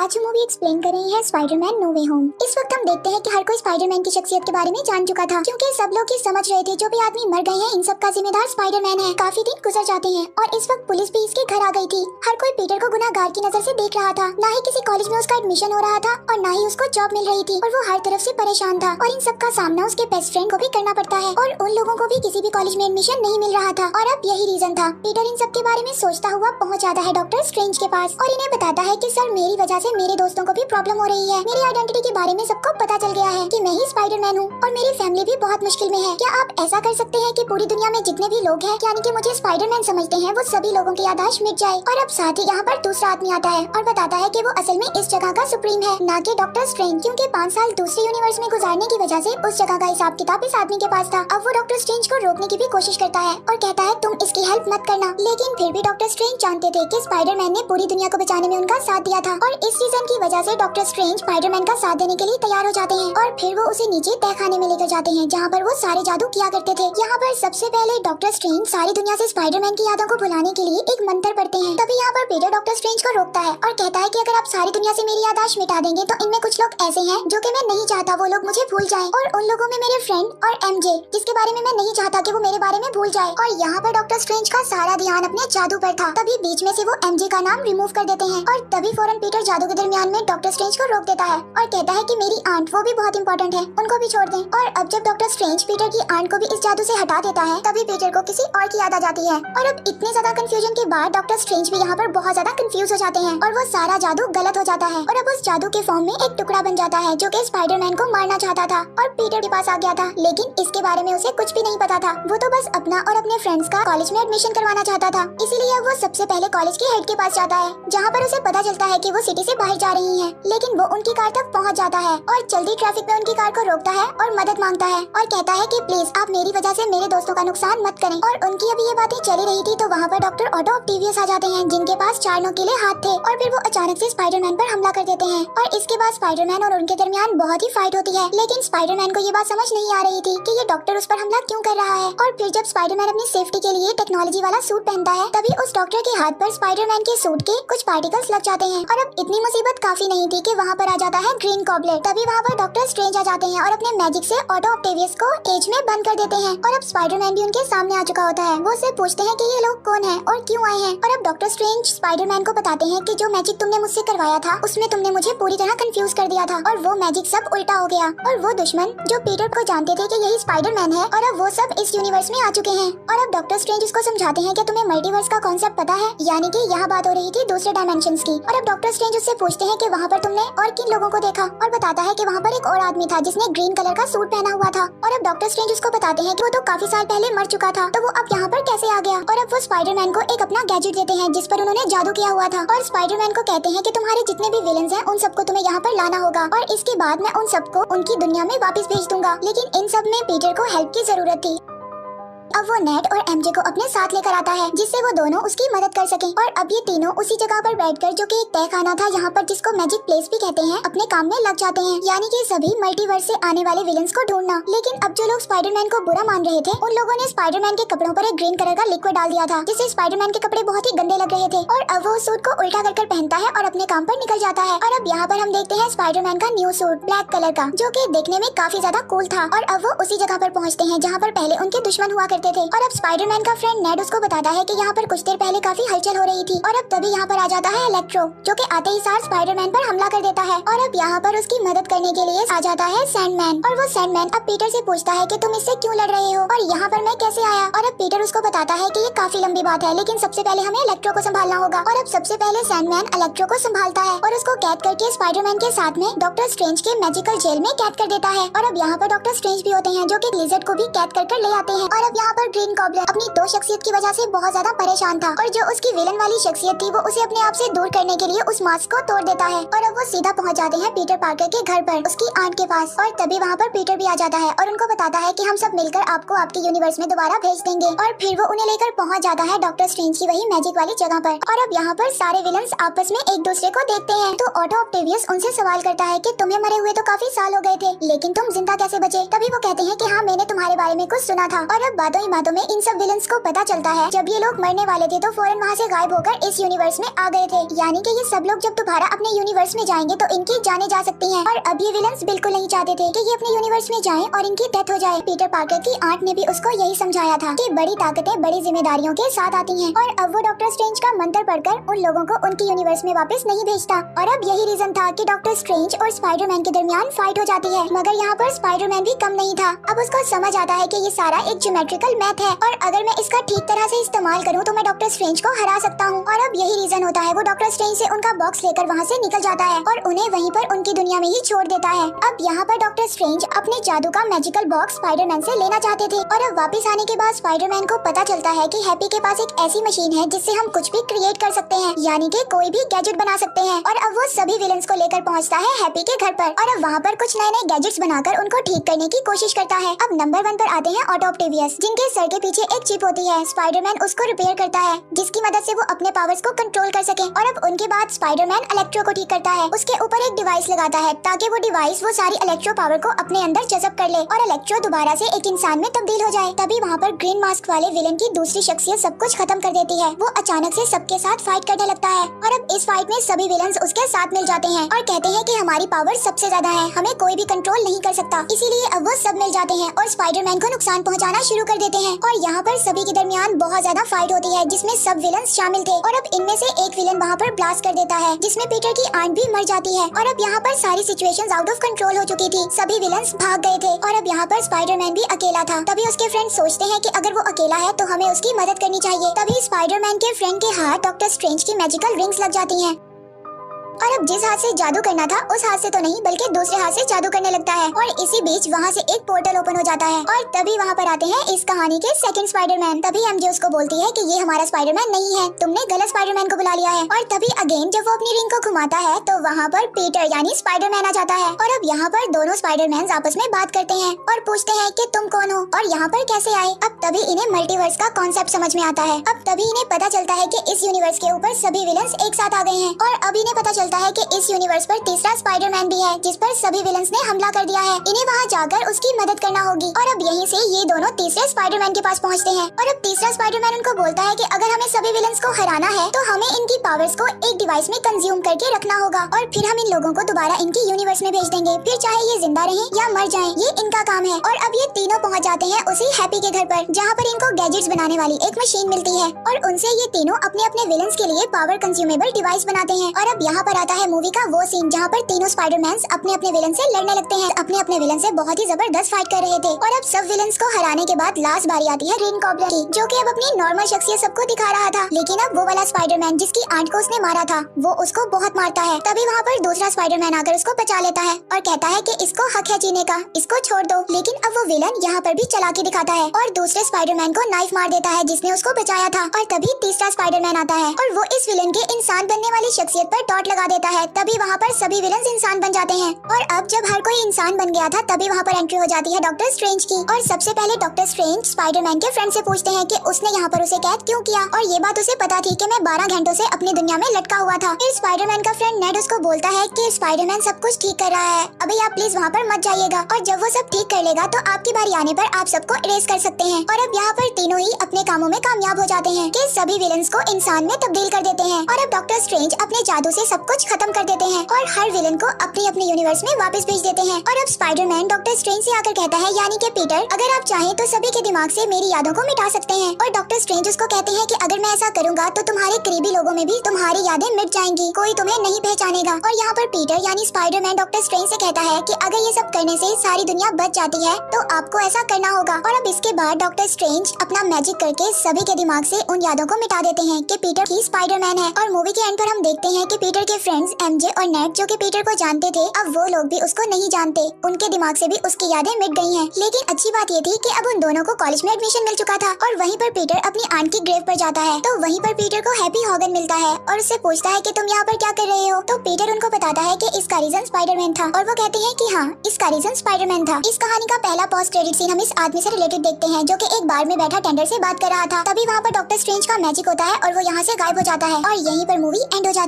आज हम movie explain कर रहे हैं स्पाइडरमैन नो वे होम। इस वक्त हम देखते हैं कि हर कोई स्पाइडरमैन की शख्सियत के बारे में जान चुका था, क्योंकि सब लोग ये समझ रहे थे जो भी आदमी मर गए हैं इन सब का जिम्मेदार स्पाइडरमैन है। काफी दिन गुजर जाते हैं और इस वक्त पुलिस भी इसके घर आ गई थी। हर कोई पीटर को गुनाहगार की नजर से देख रहा था। ना ही किसी कॉलेज में उसका एडमिशन हो रहा था और ना ही उसको जॉब मिल रही थी और वो हर तरफ से परेशान था। और इन सब का सामना उसके बेस्ट फ्रेंड को भी करना पड़ता है और उन लोगों को भी किसी भी कॉलेज में एडमिशन नहीं मिल रहा था। और अब यही रीजन था। पीटर इन सब के बारे में सोचता हुआ पहुँच जाता है डॉक्टर स्ट्रेंज के पास और इन्हें बताता है कि सर मेरी वजह से मेरे दोस्तों को भी प्रॉब्लम हो रही है। मेरी आइडेंटिटी के बारे में सबको पता चल गया है कि मैं ही स्पाइडरमैन हूँ और मेरी फैमिली भी बहुत मुश्किल में है। क्या आप ऐसा कर सकते हैं कि पूरी दुनिया में जितने भी लोग हैं यानी कि मुझे स्पाइडरमैन समझते हैं वो सभी लोगों की याददाश्त मिट जाए। और अब साथ ही यहाँ पर दूसरा आदमी आता है और बताता है कि वो असल में इस जगह का सुप्रीम है, ना कि डॉक्टर स्ट्रेंज, क्योंकि 5 साल दूसरे यूनिवर्स में गुजारने की वजह से उस जगह का हिसाब किताब इस आदमी के पास था। अब वो डॉक्टर स्ट्रेंज को रोकने की भी कोशिश करता है और कहता है तुम इसकी हेल्प मत करना, लेकिन फिर भी डॉक्टर स्ट्रेंज जानते थे कि स्पाइडरमैन ने पूरी दुनिया को बचाने में उनका साथ दिया था और इस रीजन की वजह से डॉक्टर स्ट्रेंज स्पाइडरमैन का साथ देने के लिए तैयार हो जाते हैं। और फिर वो उसे नीचे तहखाने में लेकर जाते हैं जहाँ पर वो सारे जादू किया करते थे। यहाँ पर सबसे पहले डॉक्टर स्ट्रेंज सारी दुनिया से स्पाइडरमैन की यादों को भुलाने के लिए एक मंत्र पढ़ते हैं। तभी यहाँ पर पीटर डॉक्टर स्ट्रेंज को रोकता है और कहता है कि अगर आप सारी दुनिया से मेरी याददाश्त मिटा देंगे तो इनमें कुछ लोग ऐसे हैं जो कि मैं नहीं चाहता वो लोग मुझे भूल जाएं, और उन लोगों में मेरे फ्रेंड और एमजे जिसके बारे में मैं नहीं चाहता कि वो मेरे बारे में भूल जाए। और यहाँ पर डॉक्टर स्ट्रेंज का सारा ध्यान अपने जादू पर था। तभी बीच में से वो एमजे का नाम रिमूव कर देते हैं और तभी फौरन पीटर जादू के दरमियान में डॉक्टर स्ट्रेंज को रोक देता है और कहता है कि मेरी आंट वो भी बहुत इंपॉर्टेंट है, उनको भी छोड़ दें। और अब जब डॉक्टर स्ट्रेंज पीटर की आंट को भी इस जादू से हटा देता है तभी पीटर को किसी और की याद आ जाती है। और अब इतने ज्यादा कंफ्यूजन के बाद डॉक्टर स्ट्रेंज भी यहाँ पर बहुत ज्यादा कंफ्यूज हो जाते हैं और वो सारा जादू गलत हो जाता है और अब उस जादू के फॉर्म में एक टुकड़ा बन जाता है जो कि स्पाइडरमैन को मारना चाहता था और पीटर के पास आ गया था, लेकिन इसके बारे में उसे कुछ भी नहीं पता था। वो तो बस अपना और अपने फ्रेंड्स का कॉलेज में एडमिशन करवाना चाहता था, इसीलिए वो सबसे पहले कॉलेज के हेड के पास जाता है जहाँ पर उसे पता चलता है कि वो सिटी से बाहर जा रही हैं। लेकिन वो उनकी कार तक पहुँच जाता है और जल्दी ट्रैफिक में उनकी कार को रोकता है और मदद मांगता है और कहता है कि प्लीज आप मेरी वजह से मेरे दोस्तों का नुकसान मत करें। और उनकी अभी ये बातें चली रही थी तो वहाँ पर डॉक्टर ऑटो ऑक्टेवियस आ जाते हैं जिनके पास 4 नुकीले हाथ थे और फिर वो अचानक से स्पाइडरमैन पर हमला कर देते हैं और इसके बाद स्पाइडरमैन और उनके दरमियान बहुत ही फाइट होती है। लेकिन स्पाइडरमैन को ये बात समझ नहीं आ रही थी कि ये डॉक्टर उस पर हमला क्यों कर रहा है। और फिर जब स्पाइडरमैन अपनी सेफ्टी के लिए टेक्नोलॉजी वाला सूट पहनता है तभी उस डॉक्टर के हाथ पर स्पाइडरमैन के सूट के कुछ पार्टिकल्स लग जाते हैं। और अब इतनी मुसीबत काफी नहीं थी कि वहाँ पर आ जाता है ग्रीन गॉबलेट। तभी वहाँ पर डॉक्टर स्ट्रेंज आ जाते हैं और अपने मैजिक से ऑटो ऑक्टेवियस को केज में बंद कर देते हैं। और अब स्पाइडरमैन भी उनके सामने आ चुका होता है। वो उससे पूछते हैं कि ये लोग कौन हैं और क्यों आए हैं। और अब डॉक्टर स्ट्रेंज स्पाइडरमैन को बताते हैं कि जो मैजिक तुमने मुझसे करवाया था उसमें तुमने मुझे पूरी तरह कंफ्यूज कर दिया था और वो मैजिक सब उल्टा हो गया। और वो दुश्मन जो पीटर को जानते थे कि यही स्पाइडरमैन है और अब वो सब इस यूनिवर्स में आ चुके हैं। और अब डॉक्टर स्ट्रेंज उसको समझाते हैं कि तुम्हें मल्टीवर्स का कॉन्सेप्ट पता है, यानी कि यहाँ बात हो रही थी दूसरे डायमेंशंस की। और अब डॉक्टर स्ट्रेंज उससे पूछते हैं कि वहाँ पर तुमने और किन लोगों को देखा और बताता है कि वहाँ पर एक और आदमी था जिसने ग्रीन कलर का सूट पहना हुआ था। और अब डॉक्टर स्ट्रेंज उसको बताते हैं कि वो तो काफी साल पहले मर चुका था, तो वो अब यहाँ पर कैसे आ गया। और अब वो स्पाइडरमैन को एक अपना गैजेट देते हैं जिस पर उन्होंने जादू किया हुआ था और स्पाइडरमैन को कहते हैं कि तुम्हारे जितने भी विलेंस हैं उन सबको तुम्हें यहाँ पर लाना होगा और इसके बाद मैं उन सबको उनकी दुनिया में वापस भेज दूंगा। लेकिन इन सब में पीटर को हेल्प की जरूरत थी। अब वो नेड और एमजे को अपने साथ लेकर आता है जिससे वो दोनों उसकी मदद कर सकें। और अब ये तीनों उसी जगह पर बैठकर जो कि एक तहखाना था यहाँ पर जिसको मैजिक प्लेस भी कहते हैं अपने काम में लग जाते हैं, यानी कि सभी मल्टीवर्स से आने वाले विलेंस को ढूंढना। लेकिन अब जो लोग स्पाइडरमैन को बुरा मान रहे थे उन लोगों ने स्पाइडरमैन के कपड़ों पर एक ग्रीन कलर का लिक्विड डाल दिया था जिससे स्पाइडरमैन के कपड़े बहुत ही गंदे लग रहे थे। और अब वो सूट को उल्टा कर पहनता है और अपने काम पर निकल जाता है। और अब यहाँ पर हम देखते हैं स्पाइडरमैन का न्यू सूट ब्लैक कलर का जो कि देखने में काफी ज्यादा कूल था। और अब वो उसी जगह पर पहुँचते हैं जहाँ पर पहले उनके दुश्मन हुआ करते थे। और अब स्पाइडरमैन का फ्रेंड नेड उसको बताता है कि यहाँ पर कुछ देर पहले काफी हलचल हो रही थी। और अब तभी यहाँ पर आ जाता है इलेक्ट्रो जो कि आते ही सार स्पाइडरमैन पर हमला कर देता है। और अब यहाँ पर उसकी मदद करने के लिए आ जाता है सैंडमैन। और वो सैंडमैन अब पीटर से पूछता है कि तुम इससे क्यों लड़ रहे हो और यहाँ पर मैं कैसे आया। और अब पीटर उसको बताता है कि ये काफी लंबी बात है, लेकिन सबसे पहले हमें इलेक्ट्रो को संभालना होगा। और अब सबसे पहले सैंडमैन इलेक्ट्रो को संभालता है और उसको कैद करके स्पाइडरमैन के साथ में डॉक्टर स्ट्रेंज के मैजिकल जेल में कैद कर देता है। और अब यहाँ पर डॉक्टर स्ट्रेंज भी होते हैं जो कि लिजर्ड को भी कैद कर ले आते हैं। और अब यहाँ पर ग्रीन गॉब्लिन अपनी 2 शख्सियत की वजह से बहुत ज्यादा परेशान था और जो उसकी विलन वाली शख्सियत थी वो उसे अपने आप से दूर करने के लिए उस मास्क को तोड़ देता है। और अब वो सीधा पहुंच जाते हैं पीटर पार्कर के घर पर उसकी आंट के पास। और तभी वहाँ पर पीटर भी आ जाता है और उनको बताता है कि हम सब मिलकर आपको आपके यूनिवर्स में दोबारा भेज देंगे। और फिर वो उन्हें लेकर पहुंच जाता है डॉक्टर स्ट्रेंज की वही मैजिक वाली जगह पर। और अब यहाँ पर सारे विलन्स आपस में एक दूसरे को देखते हैं तो ऑटो ऑक्टेवियस उनसे सवाल करता है कि तुम्हें मरे हुए तो काफी साल हो गए थे लेकिन तुम जिंदा कैसे बचे। तभी वो कहते हैं कि हाँ मैंने तुम्हारे बारे में कुछ सुना था। और अब बात ही बातों में इन सब विलन्स को पता चलता है जब ये लोग मरने वाले थे तो फौरन वहाँ से गायब होकर इस यूनिवर्स में आ गए थे। यानी कि ये सब लोग जब दोबारा अपने यूनिवर्स में जाएंगे तो इनकी जाने जा सकती हैं। और अब ये विलन्स बिल्कुल नहीं चाहते थे कि ये अपने यूनिवर्स में जाएं और इनकी डेथ हो जाए। पीटर पार्कर की आंट ने भी उसको यही समझाया था कि बड़ी ताकतें बड़ी जिम्मेदारियों के साथ आती हैं और अब वो डॉक्टर स्ट्रेंज का मंत्र पढ़कर उन लोगों को उनकी यूनिवर्स में वापस नहीं भेजता। और अब यही रीजन था कि डॉक्टर स्ट्रेंज और स्पाइडरमैन के दरमियान फाइट हो जाती है। मगर यहाँ पर स्पाइडरमैन भी कम नहीं था। अब उसको समझ आता है कि ये सारा एक ज्योमेट्रिकल मैथ है और अगर मैं इसका ठीक तरह से इस्तेमाल करूँ तो मैं डॉक्टर स्ट्रेंज को हरा सकता हूँ। और अब यही रीजन होता है वो डॉक्टर स्ट्रेंज से उनका बॉक्स लेकर वहाँ से निकल जाता है और उन्हें वहीं पर उनकी दुनिया में ही छोड़ देता है। अब यहाँ पर डॉक्टर स्ट्रेंज अपने जादू का मैजिकल बॉक्स स्पाइडरमैन से लेना चाहते थे और अब वापस आने के बाद स्पाइडरमैन को पता चलता है कि हैप्पी के पास एक ऐसी मशीन है जिससे हम कुछ भी क्रिएट कर सकते हैं, यानी कि कोई भी गैजेट बना सकते हैं। और अब वो सभी विलन्स को लेकर पहुँचता है हैप्पी के घर पर और अब वहाँ पर कुछ नए नए गैजेट्स बनाकर उनको ठीक करने की कोशिश करता है। अब नंबर 1 पर आते हैं ऑटो ऑक्टेवियस, जिनके सर के पीछे एक चिप होती है। स्पाइडरमैन उसको रिपेयर करता है जिसकी मदद से वो अपने पावर्स को कंट्रोल कर सके। और अब उनके बाद स्पाइडरमैन इलेक्ट्रो को ठीक करता है, उसके ऊपर एक डिवाइस लगाता है ताकि वो डिवाइस वो सारी इलेक्ट्रो पावर को अपने अंदर जज़ब कर ले और इलेक्ट्रो दोबारा से एक इंसान में तब्दील हो जाए। तभी वहाँ पर ग्रीन मास्क वाले विलन की दूसरी शख्सियत सब कुछ खत्म कर देती है। वो अचानक से सबके साथ फाइट करने लगता है और अब इस फाइट में सभी विलन्स उसके साथ मिल जाते हैं और कहते हैं कि हमारी पावर सबसे ज्यादा है, हमें कोई भी कंट्रोल नहीं कर सकता। इसीलिए अब वो सब मिल जाते हैं और स्पाइडरमैन को नुकसान पहुँचाना शुरू कर देते हैं। और यहाँ पर सभी के दरमियान बहुत ज्यादा फाइट होती है जिसमें सब विलन्स शामिल थे। और अब इनमें से एक विलन वहाँ पर ब्लास्ट कर देता है जिसमें पीटर की आंट भी मर जाती है। और अब यहाँ पर सारी सिचुएशंस आउट ऑफ कंट्रोल हो चुकी थी, सभी विलन्स भाग गए थे और अब यहाँ पर स्पाइडरमैन भी अकेला था। तभी उसके फ्रेंड्स सोचते हैं कि अगर वो अकेला है तो हमें उसकी मदद करनी चाहिए। तभी स्पाइडरमैन के फ्रेंड के हाथ डॉक्टर स्ट्रेंज की मैजिकल रिंग्स लग जाती हैं और अब जिस हाथ से जादू करना था उस हाथ से तो नहीं बल्कि दूसरे हाथ से जादू करने लगता है। और इसी बीच वहाँ से एक पोर्टल ओपन हो जाता है और तभी वहाँ पर आते हैं इस कहानी के सेकंड स्पाइडरमैन। तभी एमजे उसको बोलती है कि ये हमारा स्पाइडरमैन नहीं है, तुमने गलत स्पाइडरमैन को बुला लिया है। और तभी अगेन जब वो अपनी रिंग को घुमाता है तो वहाँ पर पीटर यानी स्पाइडरमैन आ जाता है। और अब यहाँ पर दोनों स्पाइडरमैन आपस में बात करते हैं और पूछते हैं कि तुम कौन हो और यहाँ पर कैसे आए। अब तभी इन्हें मल्टीवर्स का कॉन्सेप्ट समझ में आता है। अब तभी इन्हें पता चलता है कि इस यूनिवर्स के ऊपर सभी विलन्स एक साथ आ गए हैं और अब इन्हें पता चलता है कि इस यूनिवर्स पर तीसरा स्पाइडरमैन भी है जिस पर सभी विलन्स ने हमला कर दिया है। इन्हें वहाँ जाकर उसकी मदद करना होगी। और अब यहीं से ये दोनों तीसरे स्पाइडरमैन के पास पहुँचते हैं और अब तीसरा स्पाइडरमैन उनको बोलता है कि अगर हमें सभी विलन्स को हराना है तो हमें इनकी पावर्स को एक डिवाइस में कंज्यूम करके रखना होगा और फिर हम इन लोगों को दोबारा इनकी यूनिवर्स में भेज देंगे, फिर चाहे ये जिंदा रहें या मर जाएं, ये इनका काम है। और अब ये तीनों पहुँच जाते हैं उसी हैप्पी के घर पर जहाँ पर इनको गैजेट्स बनाने वाली एक मशीन मिलती है और उनसे ये तीनों अपने अपने विलन्स के लिए पावर कंज्यूमेबल डिवाइस बनाते हैं। और अब यहाँ पर आता है मूवी का वो सीन जहाँ पर तीनों स्पाइडरमैन अपने अपने विलन से लड़ने लगते हैं, अपने अपने विलन से बहुत ही जबरदस्त फाइट कर रहे थे। और अब सब विलन्स को हराने के बाद लास्ट बारी आती है ग्रीन गॉब्लिन की, जो कि अब अपनी नॉर्मल शख्सियत सबको दिखा रहा था। लेकिन अब वो वाला स्पाइडरमैन जिसकी आंट को उसने मारा था वो उसको बहुत मारता है। तभी वहाँ पर दूसरा स्पाइडरमैन आकर उसको बचा लेता है और कहता है कि इसको हक है जीने का, इसको छोड़ दो। लेकिन अब वो विलन यहाँ पर भी चालाकी दिखाता है और दूसरे स्पाइडरमैन को नाइफ मार देता है जिसने उसको बचाया था। और तभी तीसरा स्पाइडरमैन आता है और वो इस विलन के इंसान बनने वाली शख्सियत पर डॉट लगा देता है। तभी वहाँ पर सभी विलन इंसान बन जाते हैं। और अब जब हर कोई इंसान बन गया था तभी वहाँ पर एंट्री हो जाती है डॉक्टर स्ट्रेंज की। और सबसे पहले डॉक्टर स्ट्रेंज स्पाइडरमैन के फ्रेंड से पूछते हैं कि उसने यहाँ पर उसे कैद क्यों किया और ये बात उसे पता थी कि मैं 12 घंटों से अपनी दुनिया में लटका हुआ था। फिर स्पाइडरमैन का फ्रेंड नेड उसको बोलता है कि स्पाइडरमैन सब कुछ ठीक कर रहा है, अभी आप प्लीज वहाँ पर मत जाइएगा और जब वो सब ठीक कर लेगा तो आपकी बारी आने पर आप सबको इरेज कर सकते हैं। और अब यहाँ पर तीनों ही अपने कामों में कामयाब हो जाते हैं कि सभी विलन्स को इंसान में तब्दील कर देते हैं। और अब डॉक्टर स्ट्रेंज अपने जादू से सब कुछ खत्म कर देते हैं और हर विलन को अपने अपने यूनिवर्स में वापस भेज देते हैं। और अब स्पाइडरमैन डॉक्टर स्ट्रेंज से आकर कहता है यानी कि पीटर अगर आप चाहें तो सभी के दिमाग से मेरी यादों को मिटा सकते हैं। और डॉक्टर स्ट्रेंज उसको कहते हैं कि अगर मैं ऐसा करूंगा तो तुम्हारे करीबी लोगों में भी तुम्हारी यादें मिट जाएंगी, कोई तुम्हें नहीं पहचानेगा। और यहाँ पर पीटर यानी स्पाइडरमैन डॉक्टर स्ट्रेंज से कहता है कि अगर ये सब करने से सारी दुनिया बच जाती है तो आपको ऐसा करना होगा। और अब इसके बाद डॉक्टर स्ट्रेंज अपना मैजिक करके सभी के दिमाग से उन यादों को मिटा देते हैं कि पीटर ही स्पाइडरमैन है। और मूवी के एंड पर हम देखते हैं कि पीटर के फ्रेंड्स एमजे और नेट जो कि पीटर को जानते थे अब वो लोग भी उसको नहीं जानते, उनके दिमाग से भी उसकी यादें मिट गई हैं। लेकिन अच्छी बात ये थी कि अब उन दोनों को कॉलेज में एडमिशन मिल चुका था और वहीं पर पीटर अपनी आंट की ग्रेव पर जाता है तो वहीं पर पीटर को हैप्पी हॉगन मिलता है और उससे पूछता है कि तुम यहाँ पर क्या कर रहे हो। तो पीटर उनको बताता है कि इसका रीजन स्पाइडरमैन था और वो कहते हैं कि हाँ इसका रीजन स्पाइडरमैन था। इस कहानी का पहला पोस्ट क्रेडिट सीन हम इस आदमी से रिलेटेड देखते हैं जो कि एक बार में बैठा टेंडर से बात कर रहा था। तभी वहाँ पर डॉक्टर स्ट्रेंज का मैजिक होता है और वो यहाँ से गायब हो जाता है और यहीं पर मूवी एंड हो जाती है।